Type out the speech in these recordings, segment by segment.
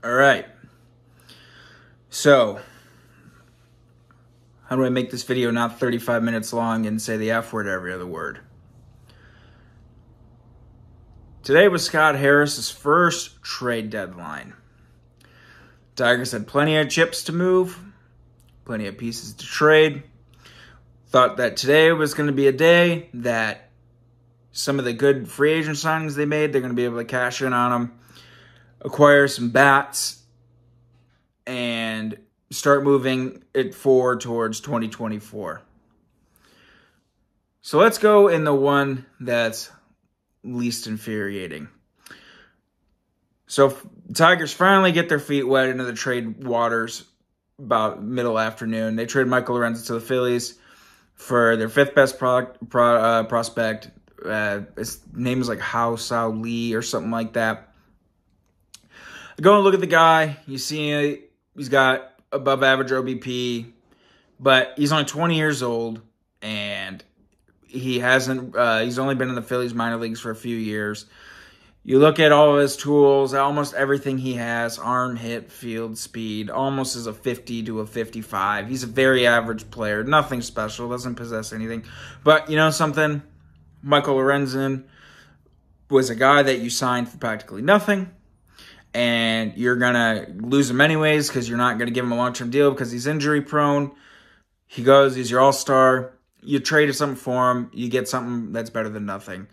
All right. So, how do I make this video not 35 minutes long and say the F word every other word? Today was Scott Harris's first trade deadline. Tigers had plenty of chips to move, plenty of pieces to trade. Thought that today was going to be a day that some of the good free agent signings they made, they're going to be able to cash in on them, acquire some bats, and start moving it forward towards 2024. So let's go in the one that's least infuriating. So Tigers finally get their feet wet into the trade waters about middle afternoon. They trade Michael Lorenzen to the Phillies for their fifth best prospect. His name is like Hao Sao Lee or something like that. Go and look at the guy. You see he's got above average OBP, but he's only 20 years old, and he's only been in the Phillies minor leagues for a few years. You look at all of his tools, almost everything he has, arm, hit, field, speed, almost is a 50 to a 55. He's a very average player, nothing special, doesn't possess anything. But you know something? Michael Lorenzen was a guy that you signed for practically nothing, and you're going to lose him anyways because you're not going to give him a long-term deal because he's injury-prone. He's your all-star. You traded something for him. You get something that's better than nothing.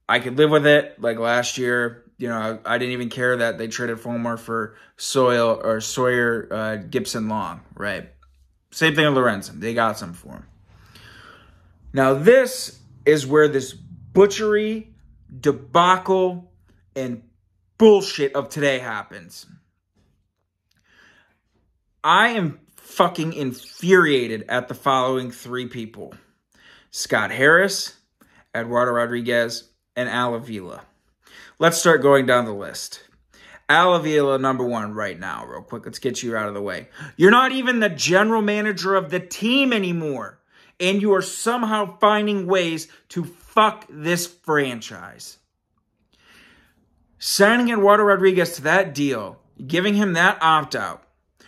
I could live with it. Like last year, you know, I didn't even care that they traded Fulmer for Sawyer Gibson Long, right? Same thing with Lorenzen. They got something for him. Now, this is where this butchery, debacle, and bullshit of today happens. I am fucking infuriated at the following three people: Scott Harris, Eduardo Rodriguez, and Al Avila. Let's start going down the list. Al Avila, number one right now, real quick. Let's get you out of the way. You're not even the general manager of the team anymore, and you are somehow finding ways to fuck this franchise. Signing Eduardo Rodriguez to that deal, giving him that opt-out,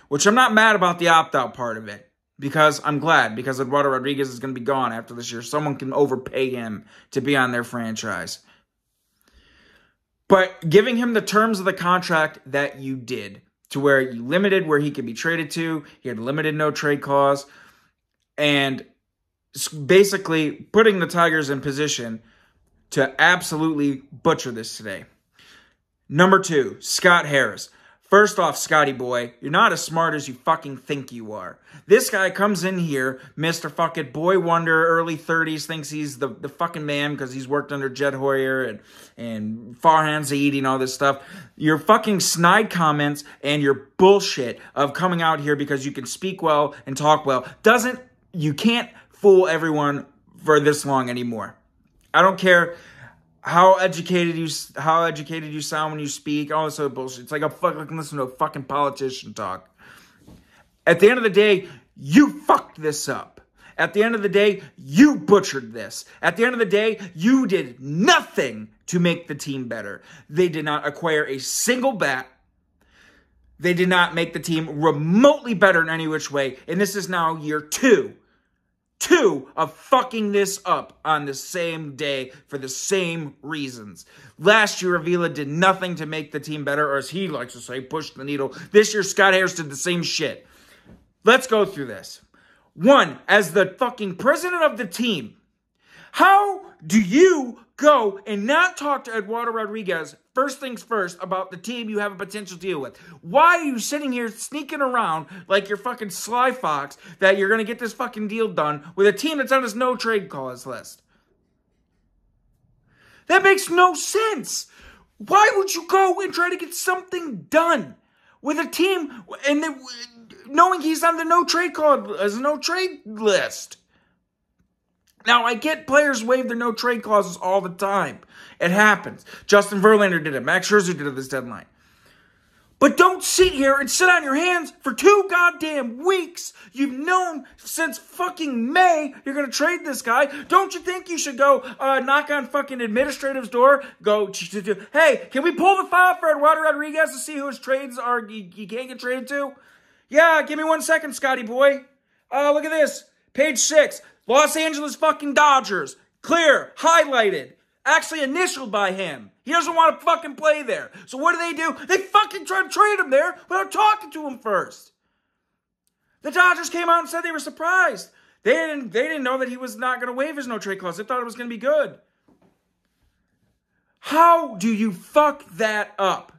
which I'm not mad about the opt-out part of it, because I'm glad, because Eduardo Rodriguez is going to be gone after this year. Someone can overpay him to be on their franchise. But giving him the terms of the contract that you did, to where you limited where he could be traded to, he had a limited no-trade clause, and basically putting the Tigers in position to absolutely butcher this today. Number two, Scott Harris. First off, Scotty boy, you're not as smart as you fucking think you are. This guy comes in here, Mr. fucking boy wonder, early 30s, thinks he's the fucking man because he's worked under Jed Hoyer and Farhan Zaidi and all this stuff. Your fucking snide comments and your bullshit of coming out here because you can speak well and talk well you can't fool everyone for this long anymore. I don't care how educated you sound when you speak, all this other bullshit. It's like a fucking listen to a fucking politician talk. At the end of the day, you fucked this up. At the end of the day, you butchered this. At the end of the day, you did nothing to make the team better. They did not acquire a single bat. They did not make the team remotely better in any which way. And this is now year two of fucking this up on the same day for the same reasons. Last year, Avila did nothing to make the team better, or as he likes to say, push the needle. This year, Scott Harris did the same shit. Let's go through this. One, as the fucking president of the team, how do you go and not talk to Eduardo Rodriguez, first things first, about the team you have a potential deal with? Why are you sitting here sneaking around like you're fucking Sly Fox that you're going to get this fucking deal done with a team that's on his no-trade clause list? That makes no sense. Why would you go and try to get something done with a team and knowing he's on the no-trade clause, as a no-trade list? Now, I get players waive their no-trade clauses all the time. It happens. Justin Verlander did it. Max Scherzer did it this deadline. But don't sit here and sit on your hands for 2 goddamn weeks. You've known since fucking May you're going to trade this guy. Don't you think you should go knock on fucking administrative's door? Go, hey, can we pull the file for Eduardo Rodriguez to see who his trades are he can't get traded to? Yeah, give me 1 second, Scotty boy. Look at this. Page 6. Los Angeles fucking Dodgers. Clear. Highlighted. Actually initialed by him. He doesn't want to fucking play there. So what do? They fucking try to trade him there without talking to him first. The Dodgers came out and said they were surprised. They didn't know that he was not going to waive his no-trade clause. They thought it was going to be good. How do you fuck that up?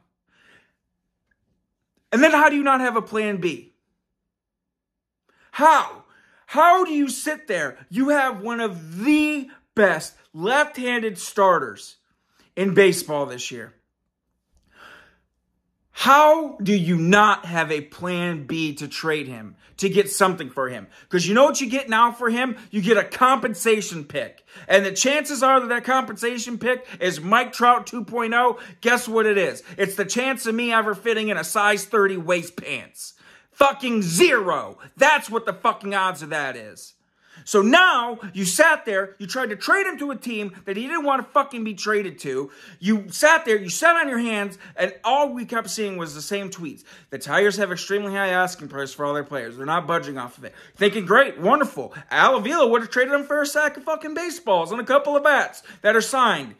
And then how do you not have a plan B? How? How do you sit there? You have one of the best left-handed starters in baseball this year. How do you not have a plan B to trade him, to get something for him? Because you know what you get now for him? You get a compensation pick. And the chances are that that compensation pick is Mike Trout 2.0. Guess what it is? It's the chance of me ever fitting in a size 30 waist pants. Fucking 0. That's what the fucking odds of that is. So now, you sat there, you tried to trade him to a team that he didn't want to fucking be traded to. You sat there, you sat on your hands, and all we kept seeing was the same tweets. The Tigers have extremely high asking price for all their players. They're not budging off of it. Thinking, great, wonderful. Al Avila would have traded him for a sack of fucking baseballs and a couple of bats that are signed.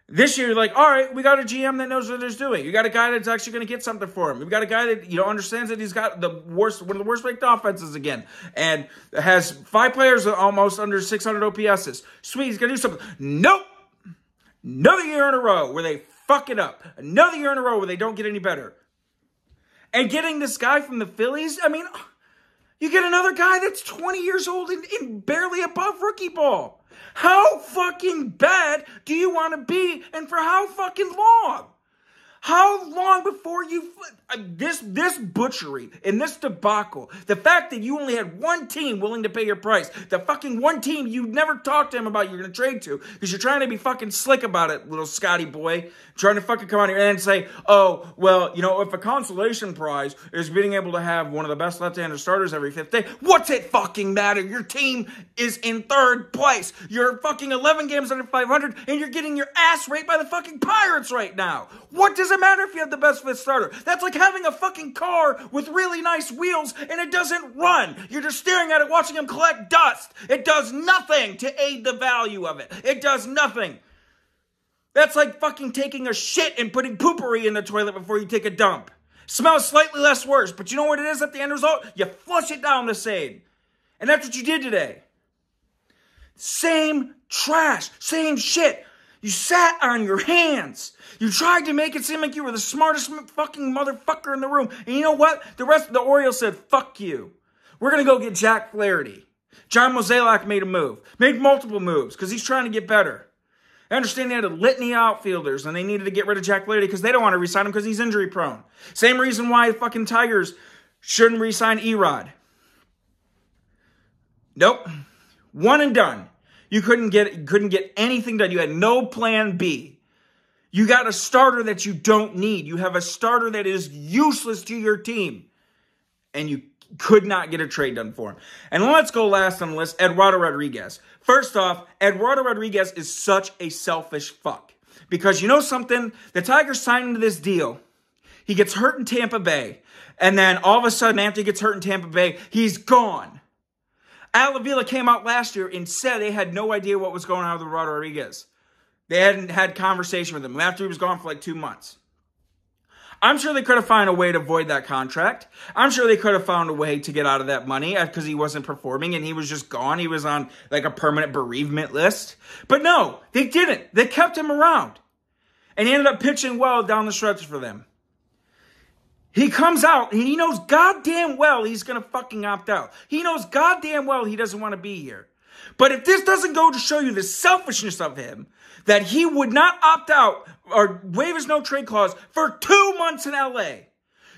This year, you're like, all right, we got a GM that knows what he's doing. You got a guy that's actually going to get something for him. We've got a guy that, understands that he's got one of the worst ranked offenses again. And has 5 players almost under 600 OPSs. Sweet, he's going to do something. Nope. Another year in a row where they fuck it up. Another year in a row where they don't get any better. And getting this guy from the Phillies, I mean, you get another guy that's 20 years old and barely above rookie ball. How fucking bad do you want to be, and for how fucking long? How long before you... This butchery and this debacle, the fact that you only had one team willing to pay your price, the fucking one team you never talked to him about you're going to trade to, because you're trying to be fucking slick about it, little Scotty boy, trying to fucking come out here and say, oh, well, if a consolation prize is being able to have one of the best left-handed starters every 5th day, what's it fucking matter? Your team is in 3rd place. You're fucking 11 games under 500, and you're getting your ass raped by the fucking Pirates right now. What does it matter if you have the best 5th starter? That's like having a fucking car with really nice wheels and it doesn't run. You're just staring at it, watching him collect dust. It does nothing to aid the value of it. It does nothing. That's like fucking taking a shit and putting poopery in the toilet before you take a dump. Smells slightly less worse, but you know what it is at the end result? You flush it down the same. And that's what you did today. Same trash, same shit. You sat on your hands. You tried to make it seem like you were the smartest fucking motherfucker in the room. And you know what? The rest of the Orioles said, fuck you. We're going to go get Jack Flaherty. John Mozeliak made a move. Made multiple moves because he's trying to get better. I understand they had a litany of outfielders and they needed to get rid of Jack Flaherty because they don't want to re-sign him because he's injury prone. Same reason why the fucking Tigers shouldn't re-sign Erod. Nope. One and done. You couldn't get anything done. You had no plan B. You got a starter that you don't need. You have a starter that is useless to your team. And you could not get a trade done for him. And let's go last on the list, Eduardo Rodriguez. First off, Eduardo Rodriguez is such a selfish fuck. Because you know something? The Tigers signed into this deal. He gets hurt in Tampa Bay. And then all of a sudden, after he gets hurt in Tampa Bay, he's gone. Al Avila came out last year and said they had no idea what was going on with Eduardo Rodriguez. They hadn't had conversation with him after he was gone for like 2 months. I'm sure they could have found a way to void that contract. I'm sure they could have found a way to get out of that money because he wasn't performing and he was just gone. He was on like a permanent bereavement list. But no, they didn't. They kept him around. And he ended up pitching well down the stretch for them. He comes out and he knows goddamn well he's going to fucking opt out. He knows goddamn well he doesn't want to be here. But if this doesn't go to show you the selfishness of him, that he would not opt out or waive his no-trade clause for 2 months in LA,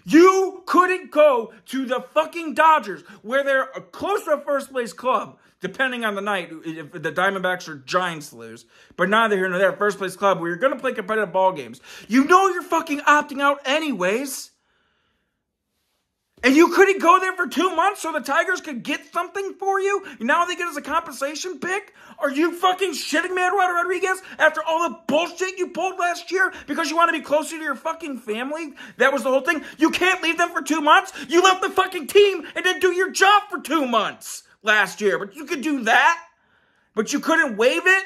you couldn't go to the fucking Dodgers, where they're close to a first-place club, depending on the night, if the Diamondbacks or Giants lose. But neither here nor there, first-place club, where you're going to play competitive ball games. You know you're fucking opting out anyways. And you couldn't go there for 2 months so the Tigers could get something for you? Now they get as a compensation pick? Are you fucking shitting me, Eduardo Rodriguez? After all the bullshit you pulled last year because you want to be closer to your fucking family? That was the whole thing? You can't leave them for 2 months? You left the fucking team and didn't do your job for 2 months last year. But you could do that? But you couldn't waive it?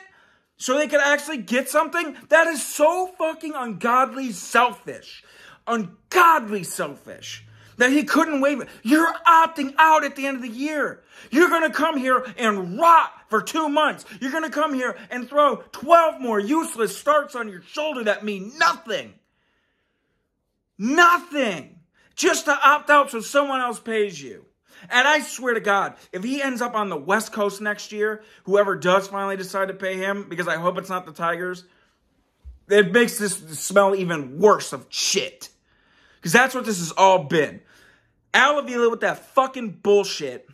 So they could actually get something? That is so fucking ungodly selfish. Ungodly selfish. That he couldn't waive it. You're opting out at the end of the year. You're going to come here and rot for 2 months. You're going to come here and throw 12 more useless starts on your shoulder that mean nothing. Nothing. Just to opt out so someone else pays you. And I swear to God, if he ends up on the West Coast next year, whoever does finally decide to pay him, because I hope it's not the Tigers, it makes this smell even worse of shit. Because that's what this has all been. Al Avila with that fucking bullshit,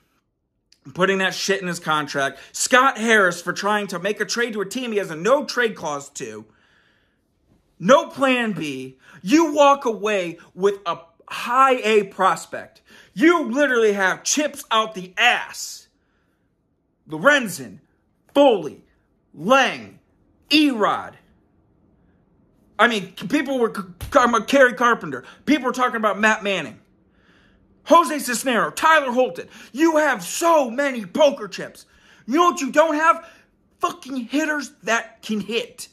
putting that shit in his contract. Scott Harris for trying to make a trade to a team he has a no trade clause to. No plan B. You walk away with a high A prospect. You literally have chips out the ass. Lorenzen, Foley, Lang, Erod. I mean, people were talking about Kerry Carpenter. People were talking about Matt Manning. Jose Cisneros, Tyler Holton. You have so many poker chips. You know what you don't have? Fucking hitters that can hit.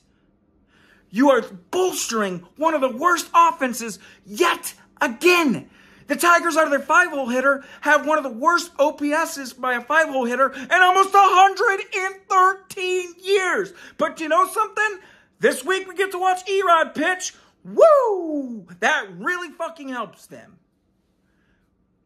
You are bolstering one of the worst offenses yet again. The Tigers, out of their 5-hole hitter, have one of the worst OPSs by a 5-hole hitter in almost 113 years. But you know something? This week we get to watch Erod pitch. Woo! That really fucking helps them.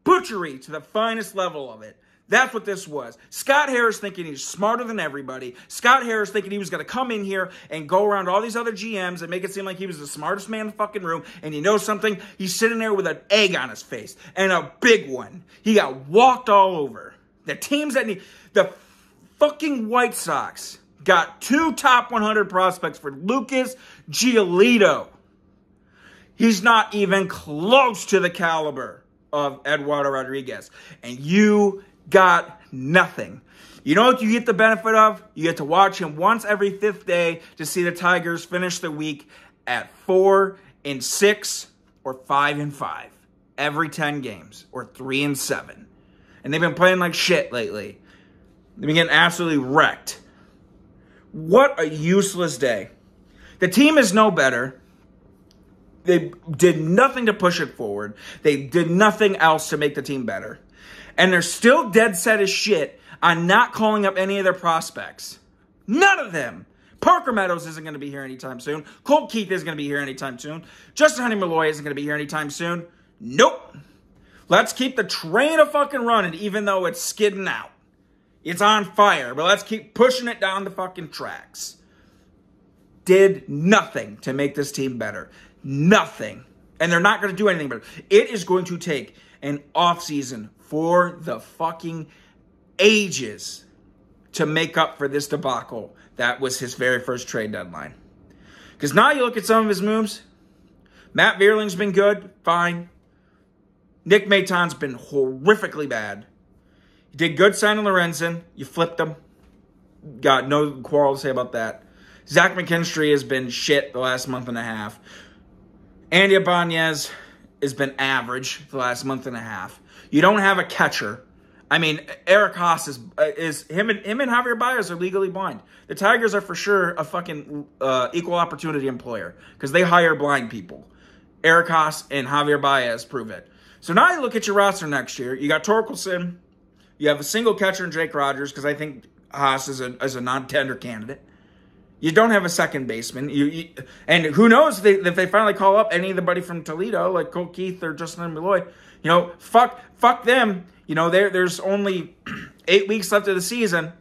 Butchery to the finest level of it. That's what this was. Scott Harris thinking he's smarter than everybody. Scott Harris thinking he was going to come in here and go around all these other GMs and make it seem like he was the smartest man in the fucking room. And you know something? He's sitting there with an egg on his face. And a big one. He got walked all over. The teams that need... The fucking White Sox got 2 top 100 prospects for Lucas Giolito. He's not even close to the caliber of Eduardo Rodriguez. And you got nothing. You know what you get the benefit of? You get to watch him once every 5th day to see the Tigers finish the week at 4-6 or 5-5 every 10 games or 3-7. And they've been playing like shit lately. They've been getting absolutely wrecked. What a useless day. The team is no better. They did nothing to push it forward. They did nothing else to make the team better. And they're still dead set as shit on not calling up any of their prospects. None of them. Parker Meadows isn't going to be here anytime soon. Colt Keith isn't going to be here anytime soon. Justin Honey Malloy isn't going to be here anytime soon. Nope. Let's keep the train a fucking running even though it's skidding out. It's on fire, but let's keep pushing it down the fucking tracks. Did nothing to make this team better. Nothing. And they're not going to do anything better. It is going to take an offseason for the fucking ages to make up for this debacle that was his very first trade deadline. Because now you look at some of his moves. Matt Vierling's been good. Fine. Nick Maton's been horrifically bad. You did good signing Lorenzen. You flipped him. Got no quarrel to say about that. Zach McKinstry has been shit the last month and a half. Andy Ibanez has been average the last month and a half. You don't have a catcher. I mean, Eric Haas is him and Javier Baez are legally blind. The Tigers are for sure a fucking equal opportunity employer because they hire blind people. Eric Haas and Javier Baez prove it. So now you look at your roster next year. You got Torkelson. You have a single catcher in Jake Rogers because I think Haas is a non-tender candidate. You don't have a second baseman. And who knows if they finally call up anybody from Toledo, like Colt Keith or Justin Malloy. You know, fuck them. You know, there's only 8 weeks left of the season.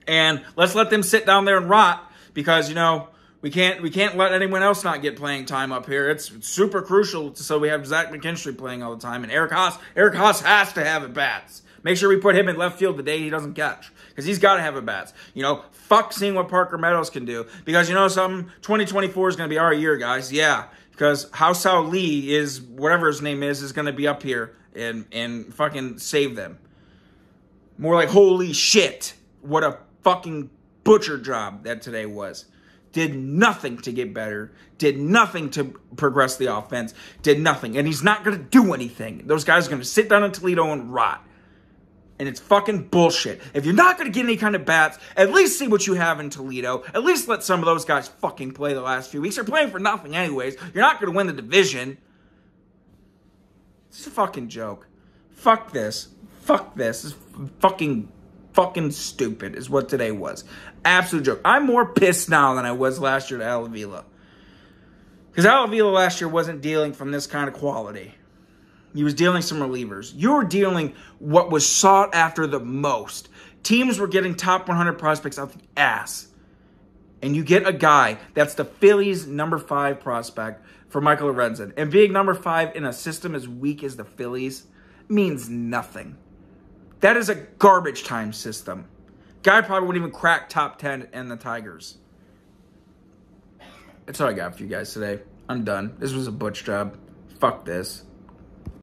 And let's let them sit down there and rot because, you know, we can't let anyone else not get playing time up here. It's super crucial so we have Zach McKinstry playing all the time. And Eric Haas has to have at-bats. Make sure we put him in left field the day he doesn't catch. Because he's got to have at-bats. You know, fuck seeing what Parker Meadows can do. Because you know something? 2024 is going to be our year, guys. Yeah. Because Hao Sao Lee is, whatever his name is going to be up here and fucking save them. More like, holy shit, what a fucking butcher job that today was. Did nothing to get better. Did nothing to progress the offense. Did nothing. And he's not going to do anything. Those guys are going to sit down in Toledo and rot. And it's fucking bullshit. If you're not going to get any kind of bats, at least see what you have in Toledo. At least let some of those guys fucking play the last few weeks. They're playing for nothing anyways. You're not going to win the division. It's a fucking joke. Fuck this. Fuck this. This is fucking stupid is what today was. Absolute joke. I'm more pissed now than I was last year to Al Avila. Because Al Avila last year wasn't dealing from this kind of quality. He was dealing some relievers. You were dealing what was sought after the most. Teams were getting top 100 prospects out the ass. And you get a guy that's the Phillies' number 5 prospect for Michael Lorenzen. And being number 5 in a system as weak as the Phillies means nothing. That is a garbage time system. Guy probably wouldn't even crack top 10 in the Tigers. That's all I got for you guys today. I'm done. This was a butch job. Fuck this.